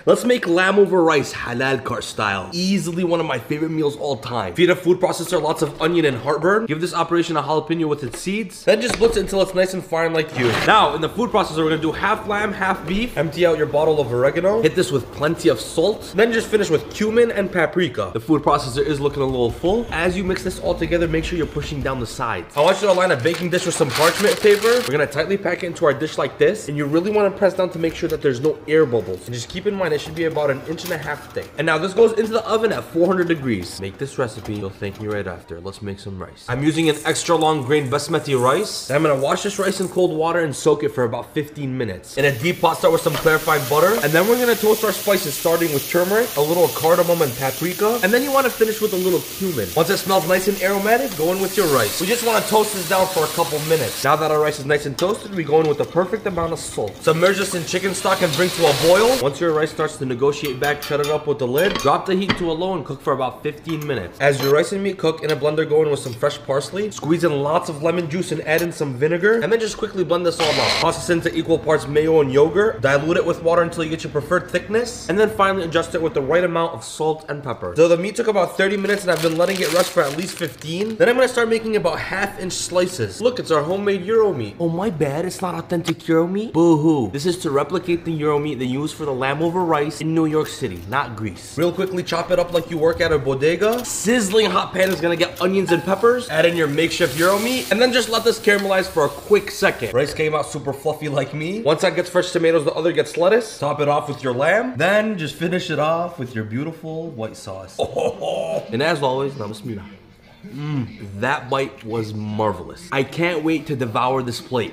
Let's make lamb over rice halal cart style. Easily one of my favorite meals all time. Feed a food processor lots of onion and heartburn. Give this operation a jalapeno with its seeds. Then just blitz it until it's nice and fine like you. Now in the food processor we're gonna do half lamb, half beef. Empty out your bottle of oregano. Hit this with plenty of salt. Then just finish with cumin and paprika. The food processor is looking a little full. As you mix this all together, make sure you're pushing down the sides. I want you to line a baking dish with some parchment paper. We're gonna tightly pack it into our dish like this. And you really wanna press down to make sure that there's no air bubbles. And just keep in mind it should be about 1.5 inches thick. And now this goes into the oven at 400 degrees. Make this recipe, you'll thank me right after. Let's make some rice. I'm using an extra long grain basmati rice. Then I'm gonna wash this rice in cold water and soak it for about 15 minutes. In a deep pot, start with some clarified butter. And then we're gonna toast our spices, starting with turmeric, a little cardamom and paprika. And then you wanna finish with a little cumin. Once it smells nice and aromatic, go in with your rice. We just wanna toast this down for a couple minutes. Now that our rice is nice and toasted, we go in with the perfect amount of salt. Submerge this in chicken stock and bring to a boil. Once your rice starts to negotiate back, shut it up with the lid. Drop the heat to a low and cook for about 15 minutes. As your rice and meat cook, in a blender, go in with some fresh parsley. Squeeze in lots of lemon juice and add in some vinegar. And then just quickly blend this all up. Toss this into equal parts mayo and yogurt. Dilute it with water until you get your preferred thickness. And then finally adjust it with the right amount of salt and pepper. So the meat took about 30 minutes and I've been letting it rest for at least 15. Then I'm gonna start making about 1/2-inch slices. Look, it's our homemade Euro meat. Oh my bad, it's not authentic Euro meat? Boo-hoo. This is to replicate the Euro meat they use for the lamb over rice in New York City, not Greece. Real quickly chop it up like you work at a bodega. Sizzling hot pan is gonna get onions and peppers. Add in your makeshift Euro meat. And then just let this caramelize for a quick second. Rice came out super fluffy like me. Once that gets fresh tomatoes, the other gets lettuce. Top it off with your lamb. Then just finish it off with your beautiful white sauce. And as always, now bismillah. That bite was marvelous. I can't wait to devour this plate.